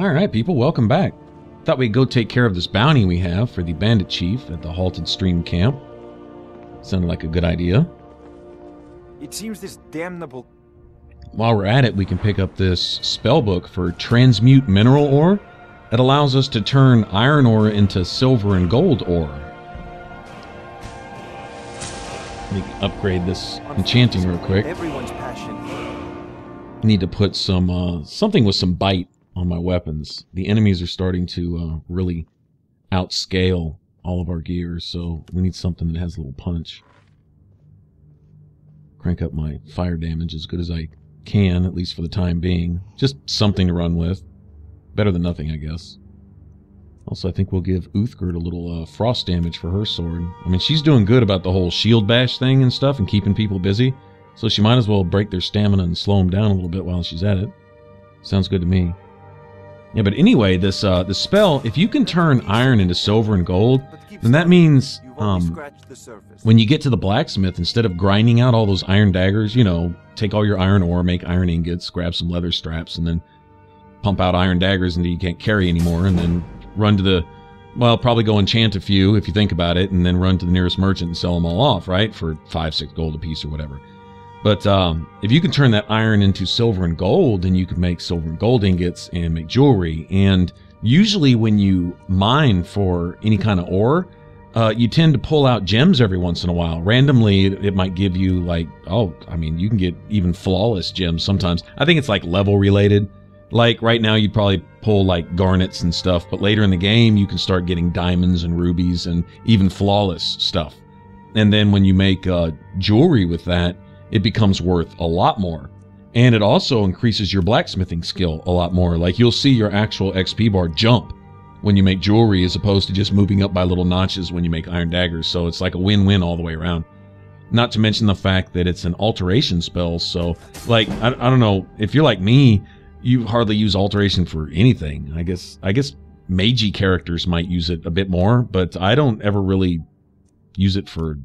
Alright people, welcome back. Thought we'd go take care of this bounty we have for the bandit chief at the Halted Stream Camp. Sounded like a good idea. It seems this damnable... While we're at it, we can pick up this spell book for transmute mineral ore. It allows us to turn iron ore into silver and gold ore. Let me upgrade this enchanting real quick. Everyone's passion. Need to put some something with some bite on my weapons. The enemies are starting to really outscale all of our gears, so we need something that has a little punch. Crank up my fire damage as good as I can, at least for the time being. Just something to run with. Better than nothing, I guess. Also, I think we'll give Uthgerd a little frost damage for her sword. I mean, she's doing good about the whole shield bash thing and stuff and keeping people busy, so she might as well break their stamina and slow them down a little bit while she's at it. Sounds good to me. Yeah, but anyway, this spell, if you can turn iron into silver and gold, then that means when you get to the blacksmith, instead of grinding out all those iron daggers, you know, take all your iron ore, make iron ingots, grab some leather straps, and then pump out iron daggers until you can't carry anymore, and then run to the, well, probably go enchant a few if you think about it, and then run to the nearest merchant and sell them all off, right, for 5-6 gold a piece or whatever. But if you can turn that iron into silver and gold, then you can make silver and gold ingots and make jewelry. And usually when you mine for any kind of ore, you tend to pull out gems every once in a while. Randomly, it might give you like, oh, I mean, you can get even flawless gems sometimes. I think it's like level related. Like right now, you'd probably pull like garnets and stuff, but later in the game, you can start getting diamonds and rubies and even flawless stuff. And then when you make jewelry with that, it becomes worth a lot more. And it also increases your blacksmithing skill a lot more. Like you'll see your actual XP bar jump when you make jewelry as opposed to just moving up by little notches when you make iron daggers. So it's like a win-win all the way around. Not to mention the fact that it's an alteration spell. So like, I don't know, if you're like me, you hardly use alteration for anything. I guess magey characters might use it a bit more, but I don't ever really use it for...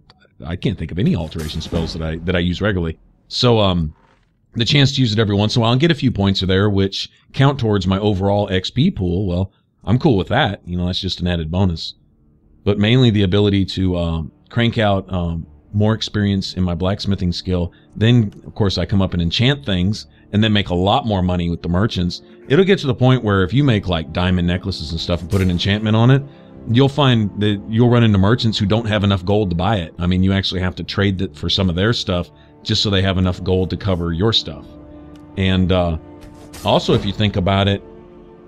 I can't think of any alteration spells that I use regularly. So the chance to use it every once in a while and get a few points are there, which count towards my overall XP pool. Well, I'm cool with that. You know, that's just an added bonus. But mainly the ability to crank out more experience in my blacksmithing skill. Then, of course, I come up and enchant things and then make a lot more money with the merchants. It'll get to the point where if you make like diamond necklaces and stuff and put an enchantment on it, you'll find that you'll run into merchants who don't have enough gold to buy it. I mean, you actually have to trade it for some of their stuff just so they have enough gold to cover your stuff. And also, if you think about it,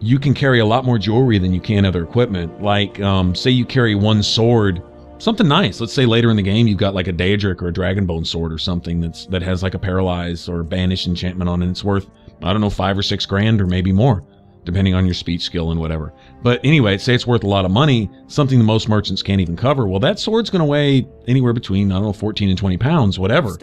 you can carry a lot more jewelry than you can other equipment. Like, say you carry one sword, something nice. Let's say later in the game you've got like a Daedric or a Dragonbone sword or something that has like a Paralyze or Banish enchantment on it. It's worth, I don't know, 5 or 6 grand or maybe more, depending on your speech skill and whatever. But anyway, say it's worth a lot of money, something that most merchants can't even cover. Well, that sword's going to weigh anywhere between, I don't know, 14 and 20 pounds, whatever.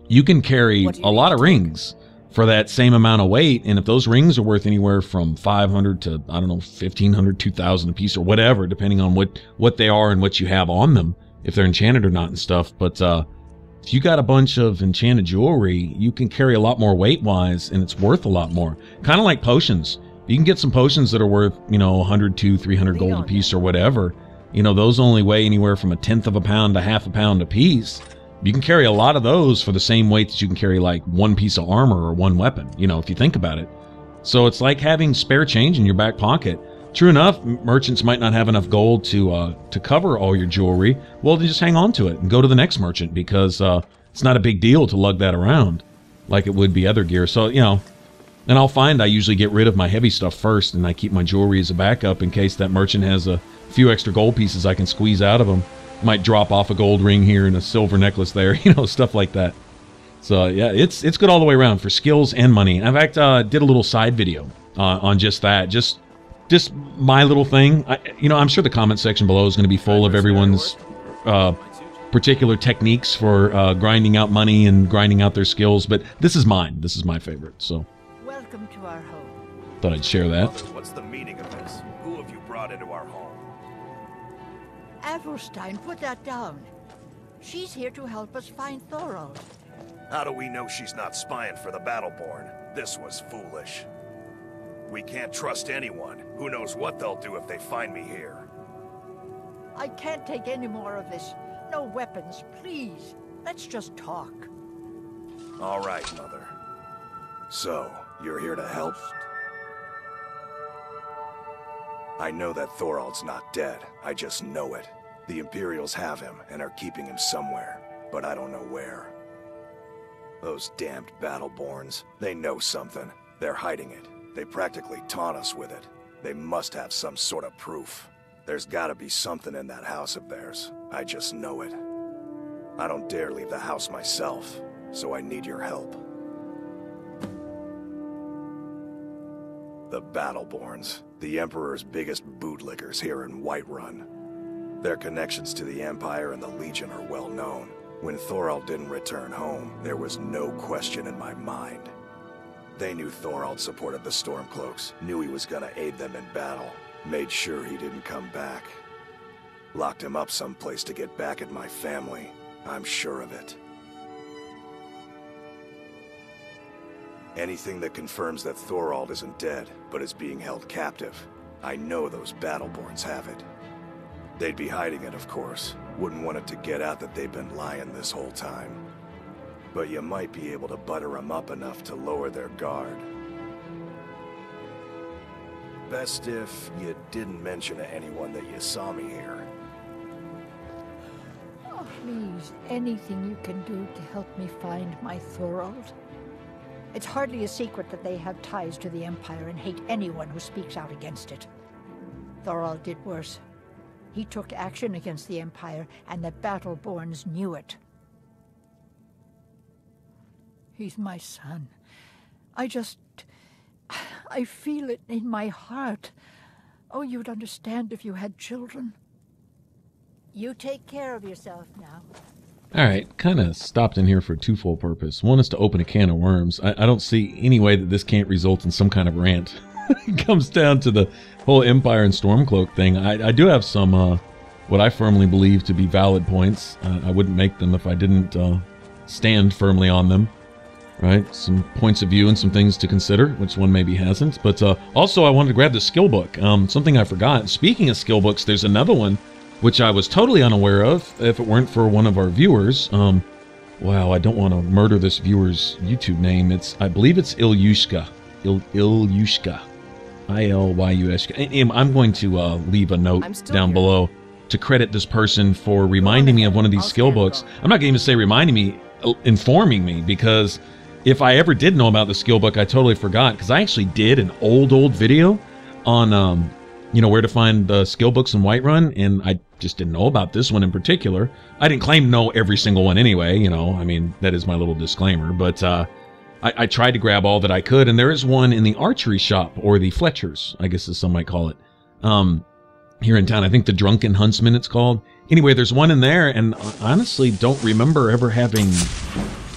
You can carry a lot of rings for that same amount of weight, and if those rings are worth anywhere from 500 to, I don't know, 1,500, 2,000 a piece or whatever, depending on what they are and what you have on them, if they're enchanted or not and stuff. But if you got a bunch of enchanted jewelry, you can carry a lot more weight-wise, and it's worth a lot more. Kind of like potions. You can get some potions that are worth, you know, 100, 200, 300 gold a piece or whatever. You know, those only weigh anywhere from 1/10 of a pound to 1/2 a pound a piece. You can carry a lot of those for the same weight that you can carry like one piece of armor or one weapon, you know, if you think about it. So it's like having spare change in your back pocket. True enough, merchants might not have enough gold to cover all your jewelry. Well, then just hang on to it and go to the next merchant, because it's not a big deal to lug that around like it would be other gear. So, you know, and I'll find I usually get rid of my heavy stuff first, and I keep my jewelry as a backup in case that merchant has a few extra gold pieces I can squeeze out of them. Might drop off a gold ring here and a silver necklace there, you know, stuff like that. So yeah, it's good all the way around for skills and money. In fact, did a little side video on just that, just my little thing. You know, I'm sure the comment section below is going to be full of everyone's particular techniques for grinding out money and grinding out their skills, but this is mine. This is my favorite. So welcome to our home. Thought I'd share that. What's the meaning of this? Who have you brought into our home? Adelstein, put that down. She's here to help us find Thorold. How do we know she's not spying for the Battleborn? This was foolish. We can't trust anyone. Who knows what they'll do if they find me here. I can't take any more of this. No weapons, please. Let's just talk. All right, Mother. So, you're here to help? I know that Thorald's not dead. I just know it. The Imperials have him and are keeping him somewhere, but I don't know where. Those damned Battleborns, they know something. They're hiding it. They practically taunt us with it. They must have some sort of proof. There's gotta be something in that house of theirs. I just know it. I don't dare leave the house myself, so I need your help. The Battleborns, the Emperor's biggest bootlickers here in Whiterun. Their connections to the Empire and the Legion are well known. When Thorald didn't return home, there was no question in my mind. They knew Thorald supported the Stormcloaks, knew he was gonna aid them in battle, made sure he didn't come back. Locked him up someplace to get back at my family. I'm sure of it. Anything that confirms that Thorald isn't dead, but is being held captive. I know those Battleborns have it. They'd be hiding it, of course. Wouldn't want it to get out that they've been lying this whole time. But you might be able to butter them up enough to lower their guard. Best if you didn't mention to anyone that you saw me here. Oh, please, anything you can do to help me find my Thorald? It's hardly a secret that they have ties to the Empire and hate anyone who speaks out against it. Thorald did worse. He took action against the Empire, and the Battleborns knew it. He's my son. I feel it in my heart. Oh, you'd understand if you had children. You take care of yourself now. All right, kind of stopped in here for a twofold purpose. One is to open a can of worms. I don't see any way that this can't result in some kind of rant. It comes down to the whole Empire and Stormcloak thing. I do have some, what I firmly believe to be valid points. I wouldn't make them if I didn't stand firmly on them. Right? Some points of view and some things to consider, which one maybe hasn't. But also I wanted to grab the skill book. Something I forgot. Speaking of skill books, there's another one which I was totally unaware of if it weren't for one of our viewers. Wow, I don't want to murder this viewer's YouTube name. I believe it's Ilyushka. Ilyushka. I-L-Y-U-S-K. I'm going to leave a note down below to credit this person for reminding me of one of these skill books. I'm not going to even say reminding me, informing me, because if I ever did know about the skill book, I totally forgot, because I actually did an old video on, where to find the skill books in Whiterun, and I just didn't know about this one in particular. I didn't claim to know every single one anyway, I mean, that is my little disclaimer, but I tried to grab all that I could, and there is one in the archery shop, or the Fletchers, I guess as some might call it, here in town. I think the Drunken Huntsman it's called. Anyway, there's one in there, and I honestly don't remember ever having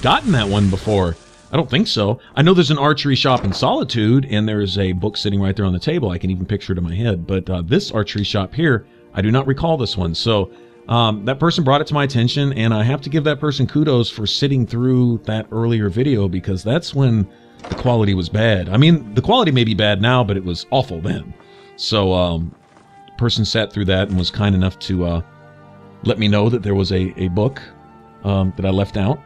gotten that one before. I don't think so. I know there's an archery shop in Solitude, and there's a book sitting right there on the table. I can even picture it in my head. But this archery shop here, I do not recall this one. So that person brought it to my attention, and I have to give that person kudos for sitting through that earlier video, because that's when the quality was bad. I mean, the quality may be bad now, but it was awful then. So the person sat through that and was kind enough to let me know that there was a book that I left out.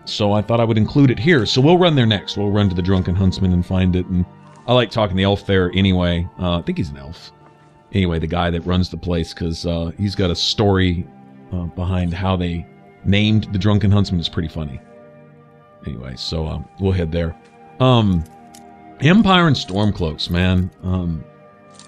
So I thought I would include it here. So we'll run there next. We'll run to the Drunken Huntsman and find it. And I like talking to the elf there anyway. I think he's an elf. Anyway, the guy that runs the place, because he's got a story behind how they named the Drunken Huntsman. Is pretty funny. Anyway, so we'll head there. Empire and Stormcloaks, man.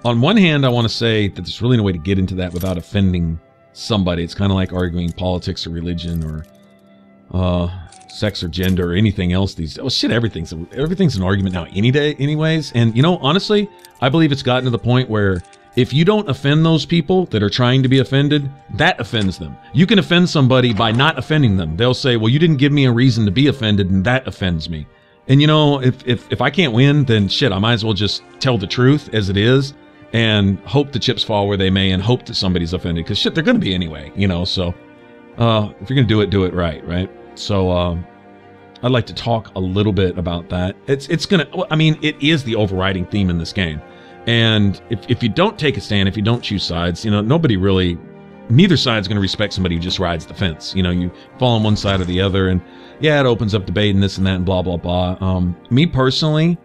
On one hand, I want to say that there's really no way to get into that without offending somebody. It's kind of like arguing politics or religion or sex or gender or anything else these days. Oh shit, everything's an argument now any day anyways. And honestly, I believe it's gotten to the point where if you don't offend those people that are trying to be offended, that offends them. You can offend somebody by not offending them. They'll say, well, you didn't give me a reason to be offended, and that offends me. And if I can't win, then shit, I might as well just tell the truth as it is and hope the chips fall where they may and hope that somebody's offended, because shit, they're going to be anyway, so if you're going to do it right? So I'd like to talk a little bit about that. It's gonna, I mean, it is the overriding theme in this game. And if you don't take a stand, if you don't choose sides, you know, neither side's going to respect somebody who just rides the fence. You know, you fall on one side or the other, and yeah, it opens up debate and this and that and blah, blah, blah. Me personally,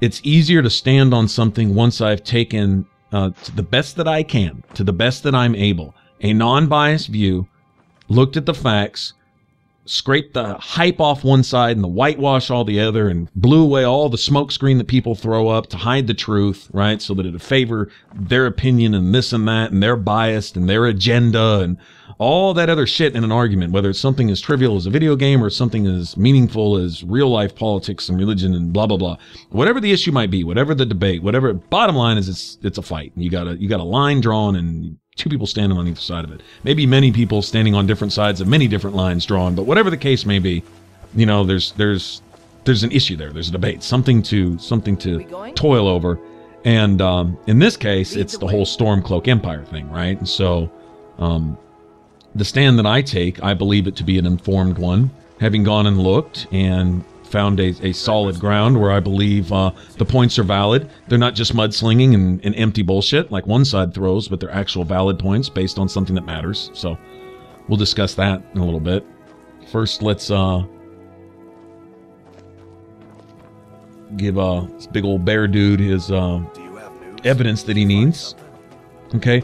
it's easier to stand on something once I've taken, to the best that I can, to the best that I'm able, a non-biased view, looked at the facts, scraped the hype off one side and the whitewash all the other, and blew away all the smoke screen that people throw up to hide the truth, right? So that it'd favor their opinion and this and that, and their bias and their agenda and all that other shit in an argument, whether it's something as trivial as a video game or something as meaningful as real life politics and religion and blah, blah, blah. Whatever the issue might be, whatever the debate, whatever, bottom line is it's a fight. You got a line drawn and two people standing on either side of it. Maybe many people standing on different sides of many different lines drawn, but whatever the case may be, you know, there's an issue there. There's a debate, something to toil over. And in this case, it's the whole Stormcloak Empire thing, right? And so the stand that I take, I believe it to be an informed one, having gone and looked and found a solid ground where I believe the points are valid. They're not just mudslinging and empty bullshit like one side throws, but they're actual valid points based on something that matters. So we'll discuss that in a little bit. First, let's give this big old bear dude his evidence that he needs. Okay.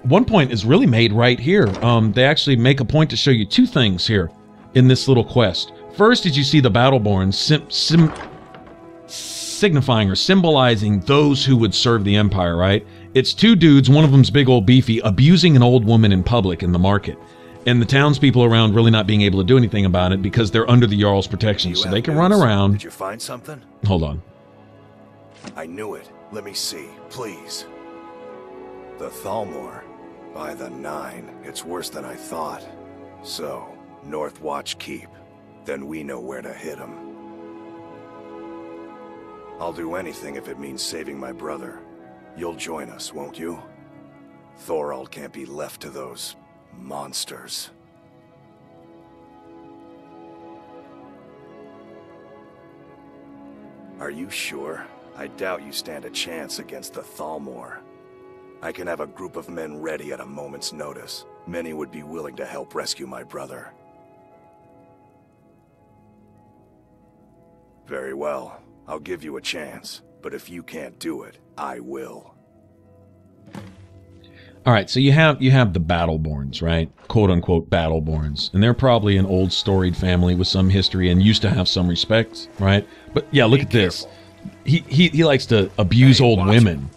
One point is really made right here. They actually make a point to show you two things here in this little quest. First, did you see the Battleborn signifying or symbolizing those who would serve the Empire, right? It's two dudes, one of them's big old beefy, abusing an old woman in public in the market. And the townspeople around really not being able to do anything about it because they're under the Jarl's protection, so they can run around. Did you find something? Hold on. I knew it. Let me see, please. The Thalmor. By the 9, it's worse than I thought. So, North Watch Keep. Then we know where to hit him. I'll do anything if it means saving my brother. You'll join us, won't you? Thorald can't be left to those monsters. Are you sure? I doubt you stand a chance against the Thalmor. I can have a group of men ready at a moment's notice. Many would be willing to help rescue my brother. Very well. I'll give you a chance. But if you can't do it, I will. All right, so you have the Battleborns, right? Quote unquote Battleborns, and they're probably an old storied family with some history and used to have some respect, right? But yeah, look at this. He likes to abuse old women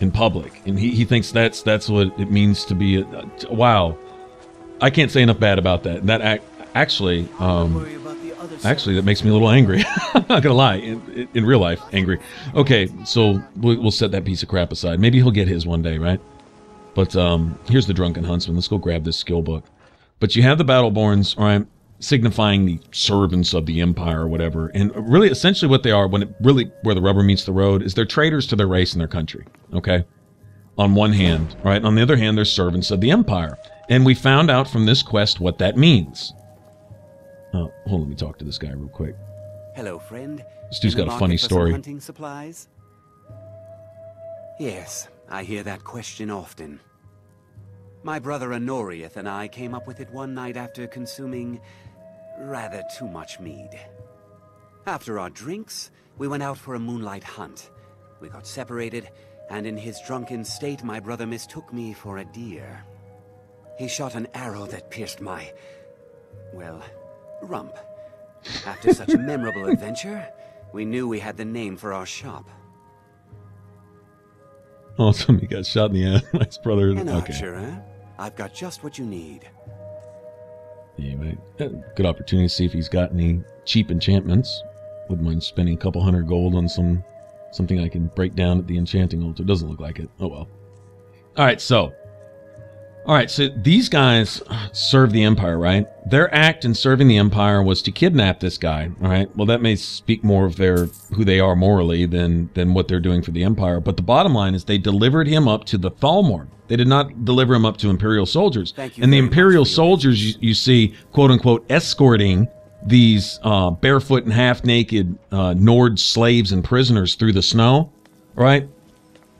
in public, and he thinks that's what it means to be wow. I can't say enough bad about that. That actually that makes me a little angry. I'm not gonna lie, in real life, angry. Okay, so we'll set that piece of crap aside. Maybe he'll get his one day, right? But here's the Drunken Huntsman. Let's go grab this skill book. But you have the Battleborns, right, signifying the servants of the Empire or whatever. And really, essentially what they are, where the rubber meets the road, is they're traitors to their race and their country, okay? On one hand, right? On the other hand, they're servants of the Empire. And we found out from this quest what that means. Oh, hold on, let me talk to this guy real quick. Hello, friend. This dude's got a funny story. Hunting supplies? Yes, I hear that question often. My brother Honoriath and I came up with it one night after consuming rather too much mead. After our drinks, we went out for a moonlight hunt. We got separated, and in his drunken state, my brother mistook me for a deer. He shot an arrow that pierced my, well, rump. After such a memorable adventure, we knew we had the name for our shop. Awesome, he got shot in the ass. Nice brother. An okay. archer, eh? I've got just what you need. Anyway, good opportunity to see if he's got any cheap enchantments. Wouldn't mind spending a couple hundred gold on something I can break down at the enchanting altar. Doesn't look like it. Oh well. All right, so these guys serve the Empire, right? Their act in serving the Empire was to kidnap this guy, all right? Well, that may speak more of who they are morally than what they're doing for the Empire. But the bottom line is they delivered him up to the Thalmor. They did not deliver him up to Imperial soldiers. And the Imperial soldiers you see, quote-unquote, escorting these barefoot and half-naked Nord slaves and prisoners through the snow, right?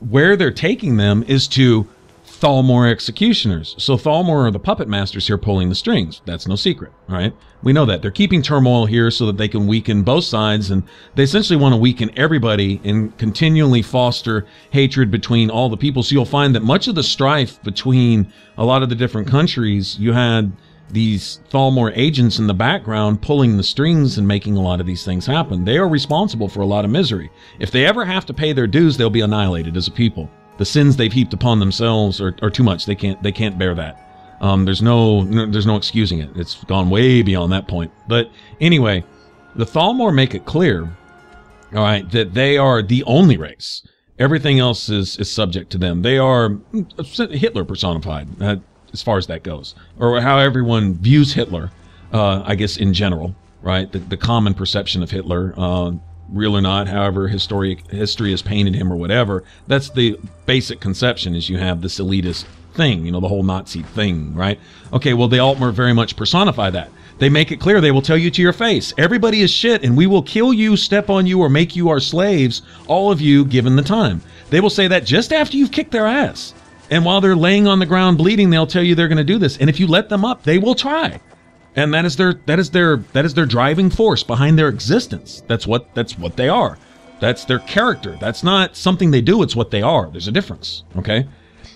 Where they're taking them is to Thalmor executioners. So Thalmor are the puppet masters here pulling the strings. That's no secret, right? We know that. They're keeping turmoil here so that they can weaken both sides, and they essentially want to weaken everybody and continually foster hatred between all the people. So you'll find that much of the strife between a lot of the different countries, you had these Thalmor agents in the background pulling the strings and making a lot of these things happen. They are responsible for a lot of misery. If they ever have to pay their dues, they'll be annihilated as a people. The sins they've heaped upon themselves are too much. They can't bear that. There's no excusing it. It's gone way beyond that point. But anyway, the Thalmor make it clear, all right, that they are the only race. Everything else is subject to them. They are Hitler personified, as far as that goes, or how everyone views Hitler, I guess in general, right? The common perception of Hitler, real or not, however history has painted him or whatever, that's the basic conception, is you have this elitist thing, you know, the whole Nazi thing, right? Okay, well, the Altmer very much personify that. They make it clear, they will tell you to your face, everybody is shit and we will kill you, step on you, or make you our slaves, all of you, given the time. They will say that just after you've kicked their ass. And while they're laying on the ground bleeding, they'll tell you they're going to do this. And if you let them up, they will try. And that is their driving force behind their existence. That's what they are. That's their character. That's not something they do, it's what they are. There's a difference, okay?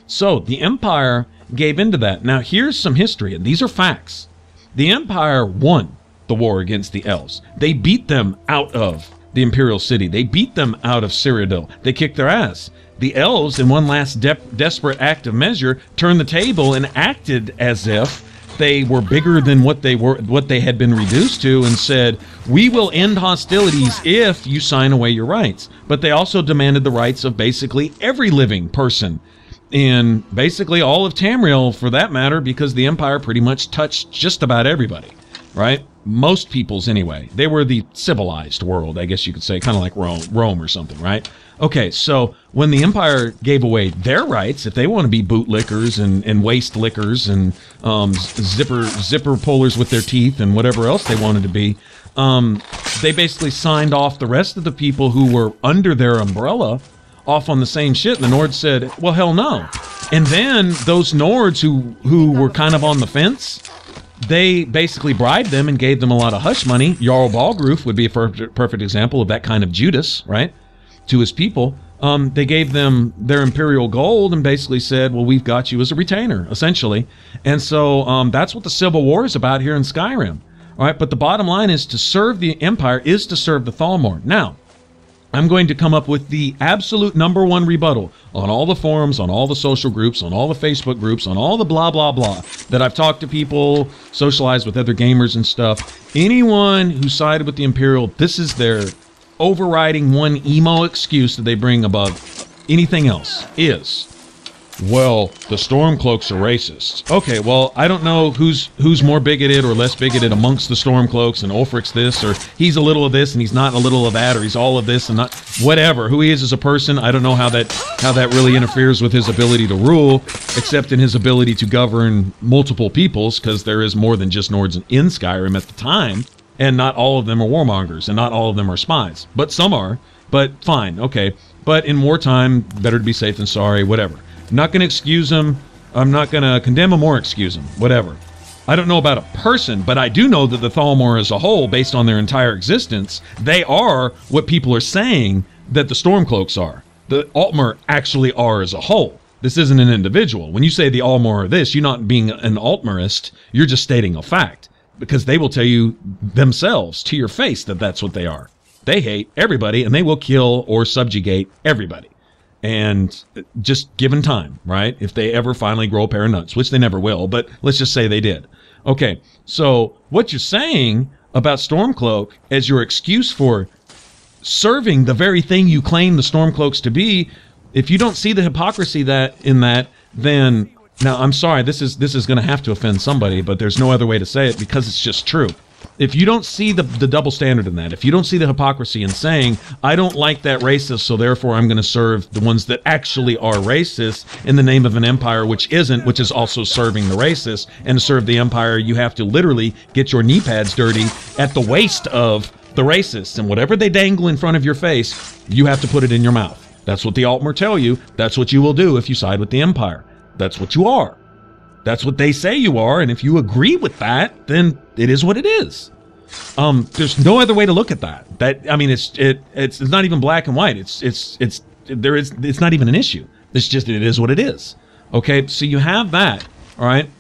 So the Empire gave into that. Now here's some history, and these are facts. The Empire won the war against the Elves. They beat them out of the Imperial City. They beat them out of Cyrodiil. They kicked their ass. The Elves, in one last desperate act of measure, turned the table and acted as if they were bigger than what they had been reduced to, and said, we will end hostilities if you sign away your rights. But they also demanded the rights of basically every living person in basically all of Tamriel, for that matter, because the Empire pretty much touched just about everybody, right? Most peoples anyway. They were the civilized world, I guess you could say, kind of like Rome or something, right? Okay, so when the Empire gave away their rights, if they want to be bootlickers and waist lickers and zipper pullers with their teeth and whatever else they wanted to be, they basically signed off the rest of the people who were under their umbrella off on the same shit. And the Nords said, well, hell no. And then those Nords who were kind of on the fence, they basically bribed them and gave them a lot of hush money. Jarl Balgruf would be a perfect example of that kind of Judas, right? To his people. They gave them their imperial gold and basically said, well, we've got you as a retainer, essentially. And so that's what the Civil War is about here in Skyrim. All right, but the bottom line is, to serve the Empire is to serve the Thalmor. Now, I'm going to come up with the absolute #1 rebuttal on all the forums, on all the social groups, on all the Facebook groups, on all the blah, blah, blah, that I've talked to people, socialized with other gamers and stuff. Anyone who sided with the Imperial, this is their overriding one emo excuse that they bring above anything else is, well, the Stormcloaks are racists. Okay, well, I don't know who's more bigoted or less bigoted amongst the Stormcloaks, and Ulfric's this, or he's a little of this and he's not a little of that, or he's all of this and not whatever. Who he is as a person, I don't know how that really interferes with his ability to rule, except in his ability to govern multiple peoples, because there is more than just Nords in Skyrim at the time. And not all of them are warmongers, and not all of them are spies. But some are. But fine, okay. But in wartime, better to be safe than sorry, whatever. I'm not going to excuse them. I'm not going to condemn them or excuse them, whatever. I don't know about a person, but I do know that the Thalmor as a whole, based on their entire existence, they are what people are saying that the Stormcloaks are. The Altmer actually are as a whole. This isn't an individual. When you say the Altmer are this, you're not being an Altmerist, you're just stating a fact. Because they will tell you themselves to your face that that's what they are. They hate everybody, and they will kill or subjugate everybody. And just given time, right? If they ever finally grow a pair of nuts, which they never will, but let's just say they did. Okay, so what you're saying about Stormcloak as your excuse for serving the very thing you claim the Stormcloaks to be, if you don't see the hypocrisy in that, then... Now, I'm sorry, this is going to have to offend somebody, but there's no other way to say it because it's just true. If you don't see the double standard in that, if you don't see the hypocrisy in saying, I don't like that racist, so therefore I'm going to serve the ones that actually are racist in the name of an empire which isn't, which is also serving the racist, and to serve the empire, you have to literally get your knee pads dirty at the waist of the racists, and whatever they dangle in front of your face, you have to put it in your mouth. That's what the Altmer tell you. That's what you will do if you side with the empire. That's what you are. That's what they say you are, and if you agree with that, then it is what it is. There's no other way to look at that. I mean, it's not even black and white. It's not even an issue. It's just it is what it is. Okay, so you have that, all right,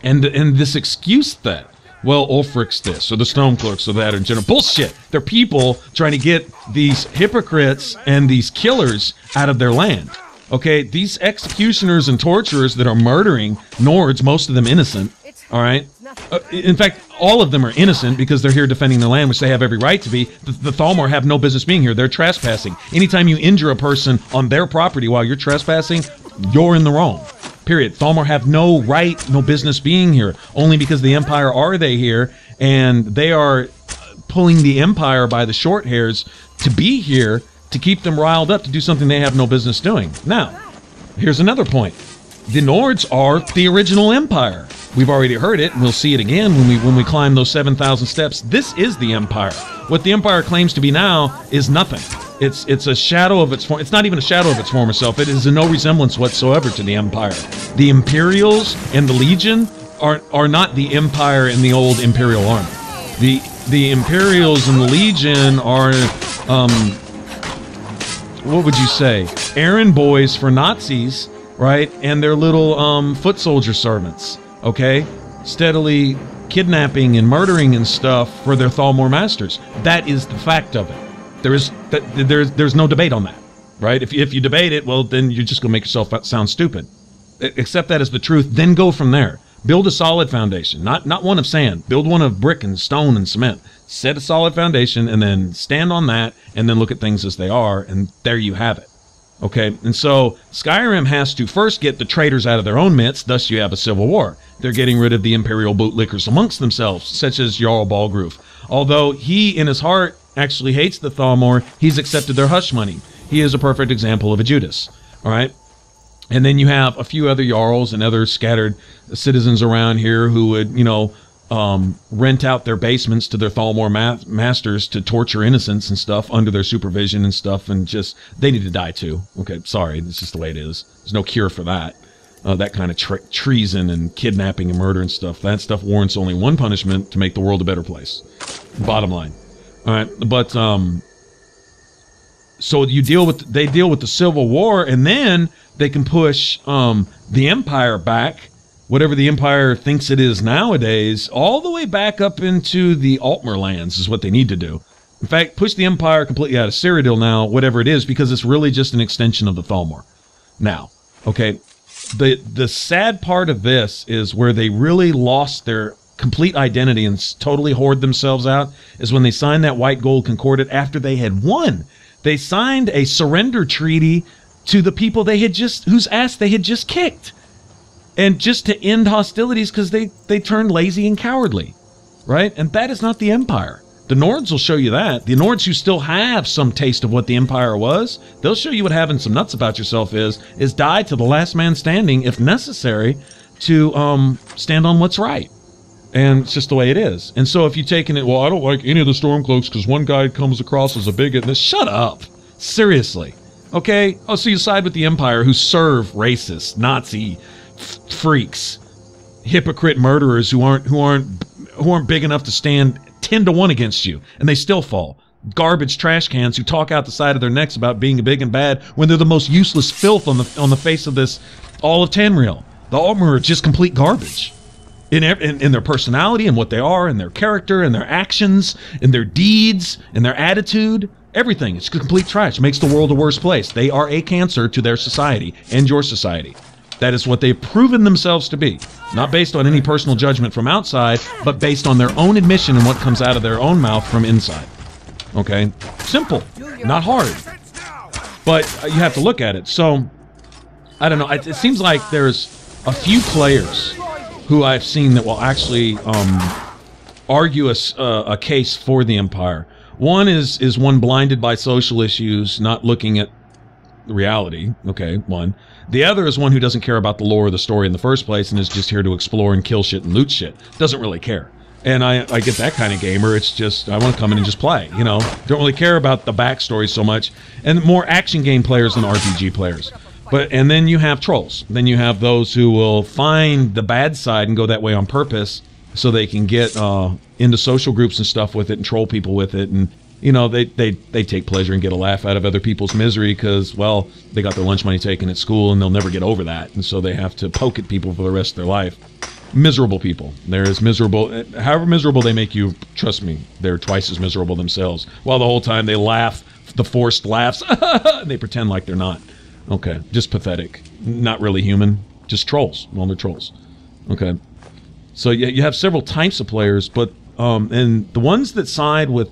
and this excuse that, well, Ulfric's this or the Stormcloaks or that in general, bullshit. They're people trying to get these hypocrites and these killers out of their land. Okay, these executioners and torturers that are murdering Nords, most of them innocent, all right? In fact, all of them are innocent because they're here defending their land, which they have every right to be. The Thalmor have no business being here. They're trespassing. Anytime you injure a person on their property while you're trespassing, you're in the wrong. Period. Thalmor have no right, no business being here. Only because the Empire are they here, and they are pulling the Empire by the short hairs to be here to keep them riled up to do something they have no business doing. Now, here's another point. The Nords are the original Empire. We've already heard it, and we'll see it again when we climb those 7,000 steps. This is the Empire. What the Empire claims to be now is nothing. It's a shadow of its form. It's not even a shadow of its former self. It is no resemblance whatsoever to the Empire. The Imperials and the Legion are not the Empire and the old Imperial army. The Imperials and the Legion are what would you say? Errand boys for Nazis, right? And their little foot soldier servants, okay? Steadily kidnapping and murdering and stuff for their Thalmor masters. That is the fact of it. There's no debate on that, right? If you debate it, well, then you're just going to make yourself sound stupid. Accept that as the truth, then go from there. Build a solid foundation, not one of sand. Build one of brick and stone and cement. Set a solid foundation and then stand on that and then look at things as they are, and there you have it. Okay, and so Skyrim has to first get the traitors out of their own midst, thus you have a civil war. They're getting rid of the Imperial bootlickers amongst themselves, such as Jarl Balgroof. Although he, in his heart, actually hates the Thalmor, he's accepted their hush money. He is a perfect example of a Judas, all right? And then you have a few other Jarls and other scattered citizens around here who would, you know, rent out their basements to their Thalmor masters to torture innocents and stuff under their supervision and stuff, and just, they need to die too. Okay, sorry, it's just the way it is. There's no cure for that. That kind of treason and kidnapping and murder and stuff. That stuff warrants only one punishment: to make the world a better place. Bottom line. All right, but so they deal with the Civil War, and then they can push the Empire back, whatever the Empire thinks it is nowadays, all the way back up into the Altmer lands is what they need to do. In fact, push the Empire completely out of Cyrodiil now, whatever it is, because it's really just an extension of the Thalmor. Now, okay, the sad part of this is where they really lost their complete identity and totally hoard themselves out is when they signed that White Gold Concordat after they had won. They signed a surrender treaty to the people whose ass they had just kicked. And just to end hostilities because they turned lazy and cowardly, right? And that is not the Empire. The Nords will show you that. The Nords who still have some taste of what the Empire was, they'll show you what having some nuts about yourself is die to the last man standing, if necessary, to stand on what's right. And it's just the way it is. And so if you're taking it, well, I don't like any of the Stormcloaks because one guy comes across as a bigot, and shut up. Seriously. Okay? Oh, so you side with the Empire who serve racists, Nazi freaks, hypocrite murderers who aren't big enough to stand 10-1 against you, and they still fall. Garbage trash cans who talk out the side of their necks about being big and bad when they're the most useless filth on the face of this all of Tamriel. The Altmer are just complete garbage in their personality and what they are, and their character and their actions and their deeds and their attitude. Everything. It's complete trash. It makes the world a worse place. They are a cancer to their society and your society. That is what they've proven themselves to be. Not based on any personal judgment from outside, but based on their own admission and what comes out of their own mouth from inside. Okay? Simple. Not hard. But you have to look at it. So, I don't know. It seems like there's a few players who I've seen that will actually argue a case for the Empire. One is one blinded by social issues, not looking at reality. Okay, one. The other is one who doesn't care about the lore of the story in the first place and is just here to explore and kill shit and loot shit. Doesn't really care. And I get that kind of gamer. It's just, I want to come in and just play, you know. Don't really care about the backstory so much. And more action game players than RPG players. And then you have trolls. Then you have those who will find the bad side and go that way on purpose so they can get into social groups and stuff with it and troll people with it. And, you know, they take pleasure and get a laugh out of other people's misery because, well, they got their lunch money taken at school and they'll never get over that. And so they have to poke at people for the rest of their life. Miserable people. They're as miserable, however miserable they make you, trust me, they're twice as miserable themselves. While the whole time they laugh, the forced laughs, and they pretend like they're not. Okay, just pathetic. Not really human, just trolls. Well, they're trolls. Okay. So yeah, you have several types of players, but, and the ones that side with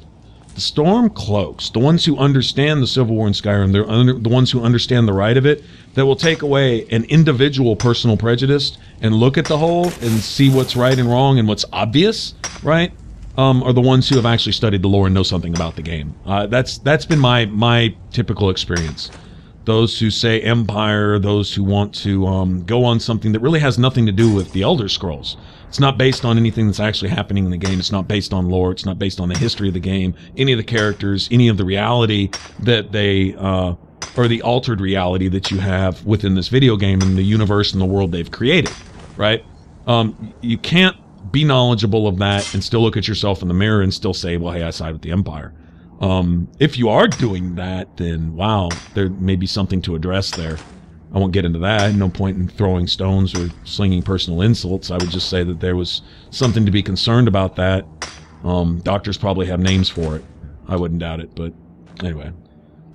the Stormcloaks, the ones who understand the Civil War in Skyrim, they're the ones who understand the right of it, that will take away an individual personal prejudice and look at the whole and see what's right and wrong and what's obvious, right? Are the ones who have actually studied the lore and know something about the game. That's been my typical experience. Those who say Empire, those who want to go on something that really has nothing to do with the Elder Scrolls. It's not based on anything that's actually happening in the game. It's not based on lore. It's not based on the history of the game, any of the characters, any of the reality that they, or the altered reality that you have within this video game and the universe and the world they've created, right? You can't be knowledgeable of that and still look at yourself in the mirror and still say, well, hey, I side with the Empire. If you are doing that, then wow, there may be something to address there. I won't get into that. No point in throwing stones or slinging personal insults. I would just say that there was something to be concerned about that. Doctors probably have names for it. I wouldn't doubt it, but anyway,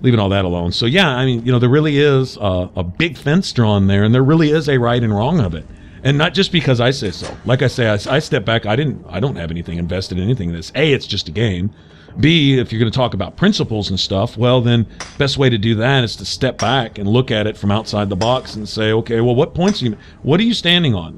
leaving all that alone. So yeah, I mean, you know, there really is a big fence drawn there, and there really is a right and wrong of it. And not just because I say so. Like I say, I step back. I don't have anything invested in anything in this. A, it's just a game. B, if you're going to talk about principles and stuff, well, then best way to do that is to step back and look at it from outside the box and say, okay, well, what are you standing on?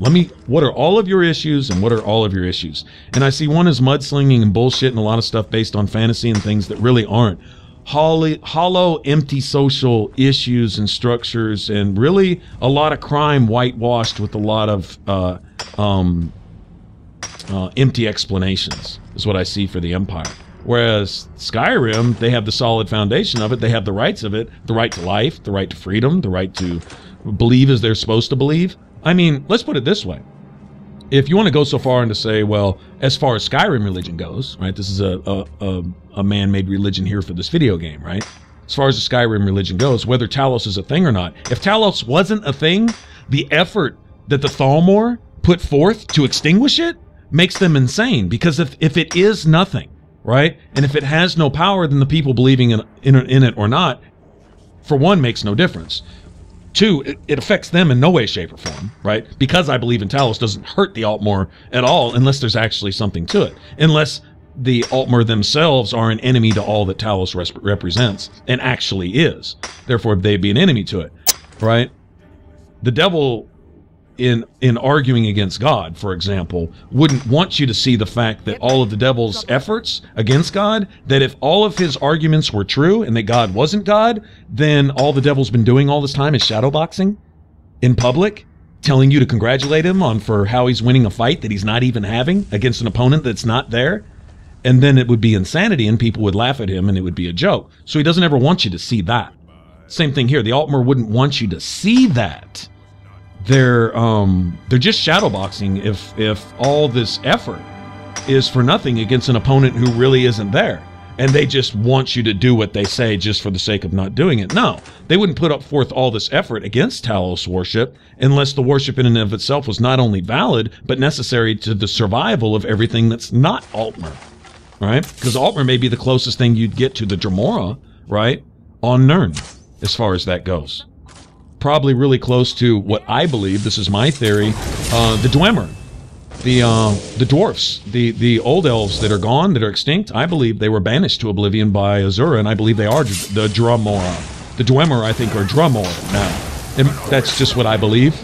What are all of your issues and what are all of your issues? And I see one as mudslinging and bullshit and a lot of stuff based on fantasy and things that really aren't. Hollow, empty social issues and structures, and really a lot of crime whitewashed with a lot of empty explanations is what I see for the Empire. Whereas Skyrim, they have the solid foundation of it. They have the rights of it, the right to life, the right to freedom, the right to believe as they're supposed to believe. I mean, let's put it this way. If you want to go so far and to say, well, as far as Skyrim religion goes, right, this is a man-made religion here for this video game, right? As far as the Skyrim religion goes, whether Talos is a thing or not, if Talos wasn't a thing, the effort that the Thalmor put forth to extinguish it makes them insane. Because if it is nothing, right, and if it has no power, then the people believing in it or not, for one, makes no difference. Two, it affects them in no way, shape, or form, right? Because I believe in Talos doesn't hurt the Altmer at all unless there's actually something to it. Unless the Altmer themselves are an enemy to all that Talos represents, and actually is. Therefore, they'd be an enemy to it, right? The devil, in arguing against God, for example, wouldn't want you to see the fact that all of the devil's efforts against God, that if all of his arguments were true and that God wasn't God, then all the devil's been doing all this time is shadowboxing in public, telling you to congratulate him for how he's winning a fight that he's not even having against an opponent that's not there. And then it would be insanity and people would laugh at him and it would be a joke. So he doesn't ever want you to see that. Same thing here. The Altmer wouldn't want you to see that. They're just shadowboxing if all this effort is for nothing against an opponent who really isn't there. And they just want you to do what they say just for the sake of not doing it. No, they wouldn't put up forth all this effort against Talos worship unless the worship in and of itself was not only valid, but necessary to the survival of everything that's not Altmer, right? Because Altmer may be the closest thing you'd get to the Dremora, right, on Nirn, as far as that goes. Probably really close to what I believe, this is my theory, the Dwemer. The dwarfs, the old elves that are gone, that are extinct, I believe they were banished to oblivion by Azura, and I believe they are the Dremora. The Dwemer, I think, are Dremor now. And that's just what I believe.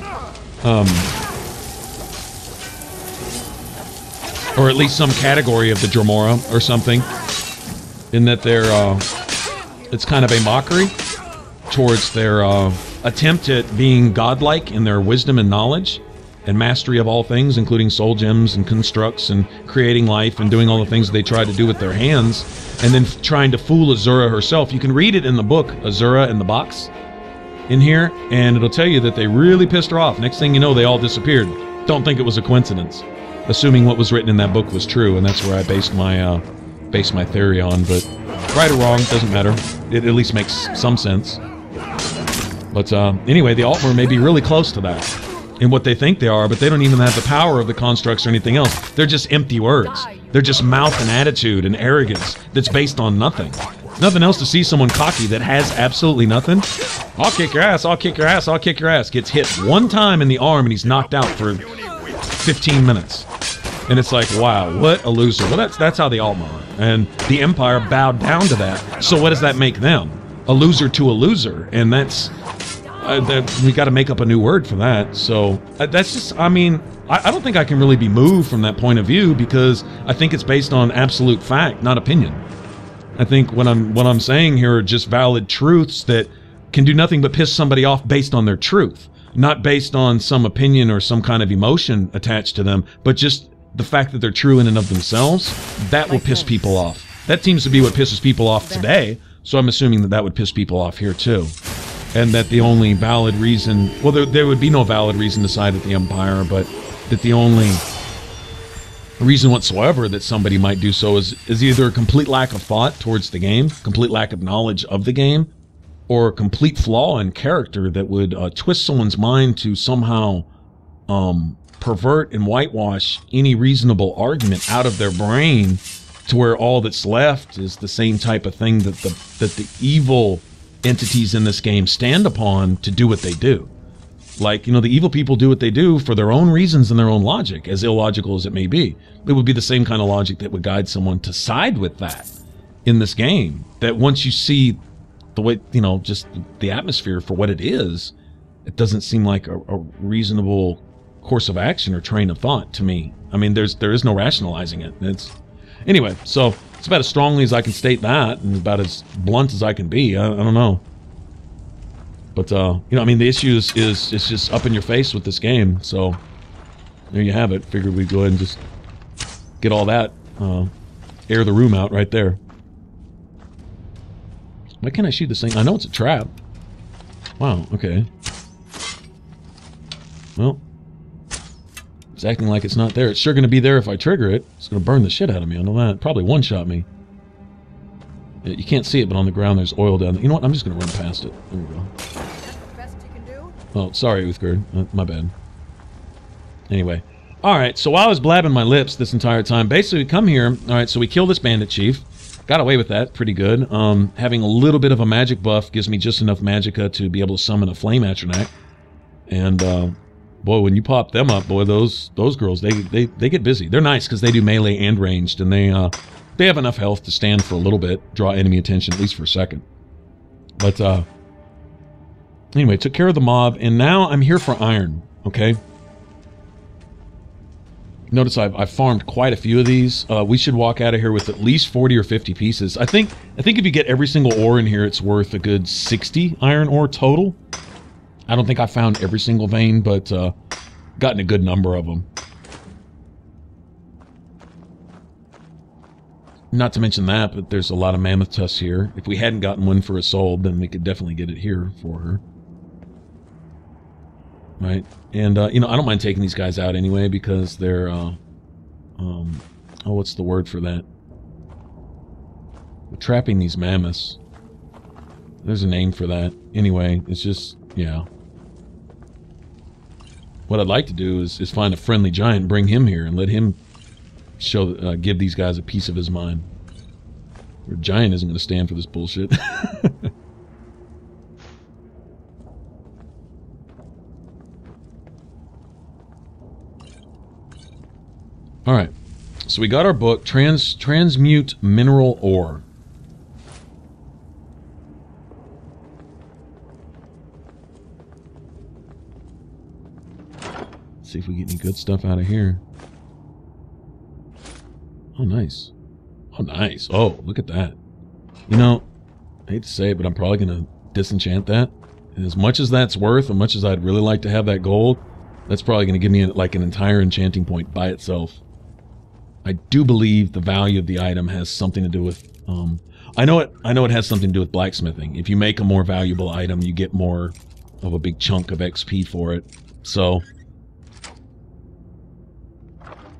or at least some category of the Dremora or something, in that they're it's kind of a mockery towards their attempt at being godlike in their wisdom and knowledge and mastery of all things, including soul gems and constructs and creating life and doing all the things they try to do with their hands, and then trying to fool Azura herself. You can read it in the book, Azura in the Box, in here, and it'll tell you that they really pissed her off. Next thing you know, they all disappeared. Don't think it was a coincidence, assuming what was written in that book was true, and that's where I based my theory on. But right or wrong, doesn't matter. It at least makes some sense. But anyway, the Altmer may be really close to that in what they think they are, but they don't even have the power of the constructs or anything else. They're just empty words. They're just mouth and attitude and arrogance that's based on nothing. Nothing else to see someone cocky that has absolutely nothing. I'll kick your ass, I'll kick your ass, I'll kick your ass. Gets hit one time in the arm and he's knocked out for 15 minutes. And it's like, wow, what a loser. Well, that's how the Altmer are. And the Empire bowed down to that. So what does that make them? A loser to a loser. And that's... we got to make up a new word for that. So that's just, I mean, I don't think I can really be moved from that point of view, because I think it's based on absolute fact, not opinion. I think what I'm saying here are just valid truths that can do nothing but piss somebody off based on their truth, not based on some opinion or some kind of emotion attached to them, but just the fact that they're true in and of themselves. That will piss people off. That seems to be what pisses people off today, so I'm assuming that that would piss people off here too. And that the only valid reason, well, there would be no valid reason to side with the Empire, but that the only reason whatsoever that somebody might do so is either a complete lack of thought towards the game, complete lack of knowledge of the game, or a complete flaw in character that would twist someone's mind to somehow pervert and whitewash any reasonable argument out of their brain, to where all that's left is the same type of thing that the evil entities in this game stand upon to do what they do. Like, you know, the evil people do what they do for their own reasons and their own logic, as illogical as it may be. It would be the same kind of logic that would guide someone to side with that in this game. That once you see the way, you know, just the atmosphere for what it is, it doesn't seem like a reasonable course of action or train of thought to me. I mean, there is no rationalizing it. Anyway, so it's about as strongly as I can state that, and about as blunt as I can be. I don't know. But, you know, I mean, the issue is it's just up in your face with this game. So, there you have it. Figured we'd go ahead and just get all that, air the room out right there. Why can't I shoot this thing? I know it's a trap. Wow, okay. Well, it's acting like it's not there. It's sure going to be there if I trigger it. It's going to burn the shit out of me. I know that. Probably one-shot me. You can't see it, but on the ground there's oil down there. You know what? I'm just going to run past it. There we go. That's the best you can do? Oh, sorry, Uthgerd. My bad. Anyway. Alright, so while I was blabbing my lips this entire time, basically we come here. Alright, so we kill this bandit chief. Got away with that pretty good. Having a little bit of a magic buff gives me just enough magicka to be able to summon a flame atronach. And, boy, when you pop them up, boy, those girls, they get busy. They're nice because they do melee and ranged, and they have enough health to stand for a little bit, draw enemy attention, at least for a second. But, anyway, took care of the mob, and now I'm here for iron, okay? Notice I've farmed quite a few of these. We should walk out of here with at least 40 or 50 pieces. I think if you get every single ore in here, it's worth a good 60 iron ore total. I don't think I found every single vein, but gotten a good number of them. Not to mention that, but there's a lot of mammoth tusks here. If we hadn't gotten one for Isolde, then we could definitely get it here for her. Right? And, you know, I don't mind taking these guys out anyway, because they're, oh, what's the word for that? We're trapping these mammoths. There's a name for that. Anyway, it's just, yeah. What I'd like to do is find a friendly giant, bring him here, and let him give these guys a piece of his mind. Your giant isn't going to stand for this bullshit. Alright, so we got our book, Transmute Mineral Ore. Let's see if we get any good stuff out of here. Oh, nice. Oh, nice. Oh, look at that. You know, I hate to say it, but I'm probably going to disenchant that. And as much as that's worth, as much as I'd really like to have that gold, that's probably going to give me like an entire enchanting point by itself. I do believe the value of the item has something to do with... I know it has something to do with blacksmithing. If you make a more valuable item, you get more of a big chunk of XP for it. So...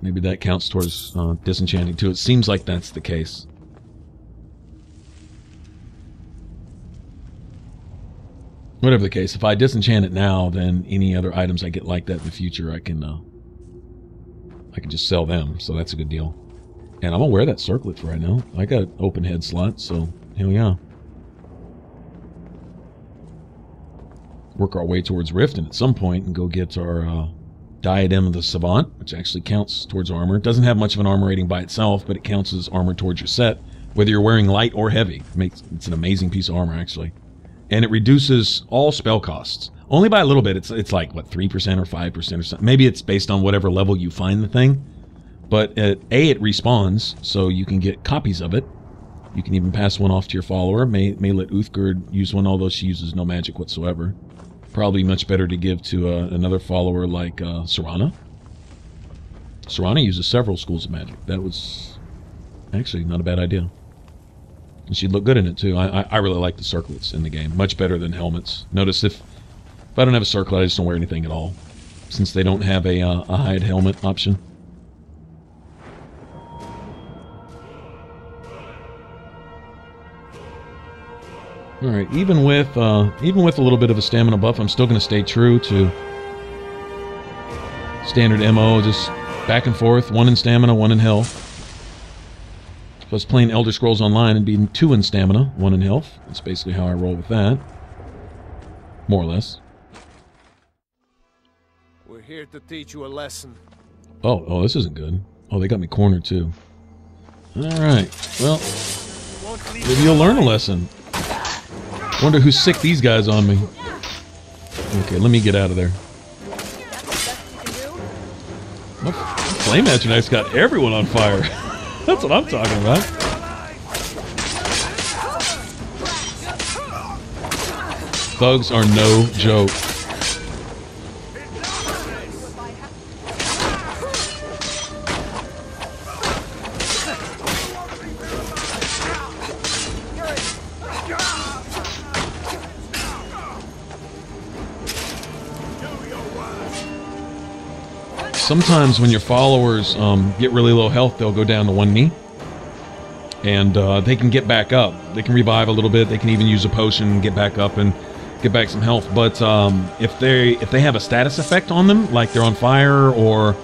maybe that counts towards disenchanting too. It seems like that's the case. Whatever the case, if I disenchant it now, then any other items I get like that in the future, I can just sell them. So that's a good deal. And I'm gonna wear that circlet for right now. I got open head slot, so hell yeah. Work our way towards Riften at some point and go get our Diadem of the Savant, which actually counts towards armor. It doesn't have much of an armor rating by itself, but it counts as armor towards your set, whether you're wearing light or heavy. It's an amazing piece of armor, actually. And it reduces all spell costs. Only by a little bit. It's like, what, 3% or 5% or something. Maybe it's based on whatever level you find the thing. But it respawns, so you can get copies of it. You can even pass one off to your follower. May let Uthgerd use one, although she uses no magic whatsoever. Probably much better to give to another follower like Serana. Serana uses several schools of magic. That was actually not a bad idea. And she'd look good in it too. I really like the circlets in the game. Much better than helmets. Notice if I don't have a circlet, I just don't wear anything at all. Since they don't have a hide helmet option. Alright, even with a little bit of a stamina buff, I'm still going to stay true to standard MO, just back and forth, 1 in stamina, 1 in health. If I was playing Elder Scrolls Online, it'd be 2 in stamina, 1 in health. That's basically how I roll with that. More or less. We're here to teach you a lesson. Oh, this isn't good. Oh, they got me cornered too. Alright, well, maybe you'll learn a lesson. Wonder who sicked these guys on me. Okay, let me get out of there. Well, Flame Atronach's got everyone on fire. That's what I'm talking about. Thugs are no joke. Sometimes when your followers get really low health, they'll go down to 1 knee. And they can get back up. They can revive a little bit. They can even use a potion and get back up and get back some health. But if they have a status effect on them, like they're on fire or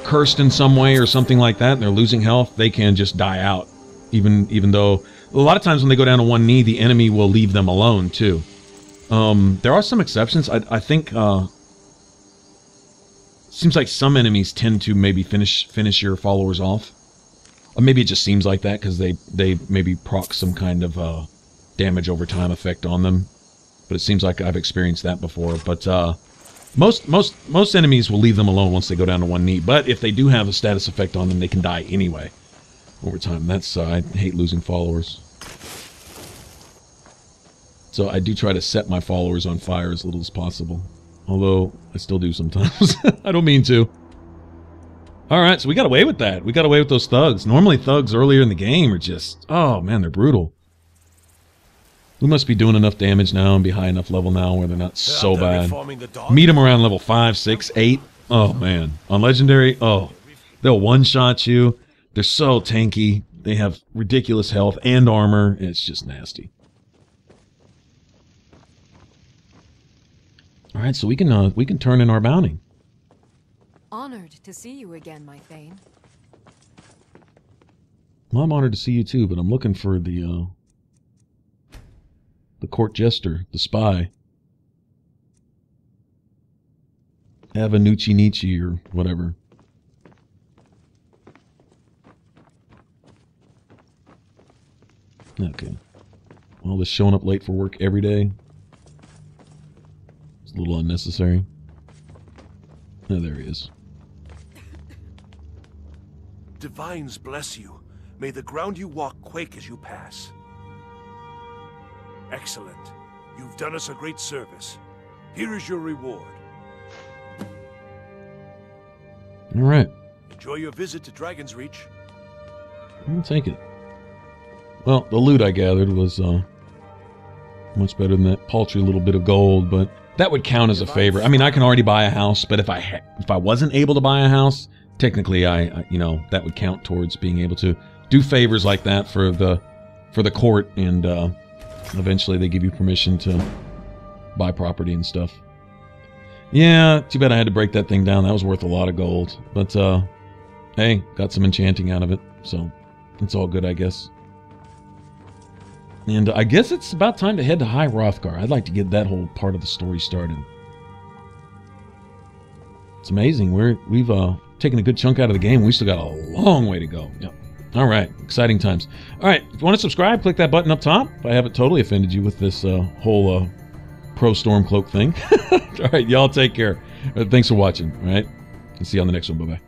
cursed in some way or something like that, and they're losing health, they can just die out. Even though a lot of times when they go down to 1 knee, the enemy will leave them alone too. There are some exceptions. I think seems like some enemies tend to maybe finish your followers off. Or maybe it just seems like that because they maybe proc some kind of damage over time effect on them. But it seems like I've experienced that before. But most enemies will leave them alone once they go down to 1 knee. But if they do have a status effect on them, they can die anyway over time. That's I hate losing followers. So I do try to set my followers on fire as little as possible. Although, I still do sometimes. I don't mean to. Alright, so we got away with that. We got away with those thugs. Normally thugs earlier in the game are just... oh, man, they're brutal. We must be doing enough damage now and be high enough level now where they're not so bad. Meet them around level 5, 6, 8. Oh, man. On Legendary, oh. They'll one-shot you. They're so tanky. They have ridiculous health and armor. It's just nasty. All right, so we can turn in our bounty. Honored to see you again, my Thane. Well, I'm honored to see you too, but I'm looking for the court jester, the spy. Avanucci Nietzsche or whatever. Okay. All this showing up late for work every day. It's a little unnecessary. Oh, there he is. Divines bless you. May the ground you walk quake as you pass. Excellent. You've done us a great service. Here is your reward. All right. Enjoy your visit to Dragon's Reach. I'll take it. Well, the loot I gathered was much better than that paltry little bit of gold, but that would count as a favor. I mean, I can already buy a house, but if I wasn't able to buy a house, technically I you know, that would count towards being able to do favors like that for the court, and eventually they give you permission to buy property and stuff. Yeah, too bad I had to break that thing down. That was worth a lot of gold. But, hey, got some enchanting out of it. So, it's all good, I guess. And I guess it's about time to head to High Hrothgar. I'd like to get that whole part of the story started. It's amazing. We've taken a good chunk out of the game. We still got a long way to go. Yep. All right. Exciting times. All right. If you want to subscribe, click that button up top. If I haven't totally offended you with this whole pro Stormcloak thing. All right. Y'all take care. Thanks for watching. All right. And see you on the next one. Bye-bye.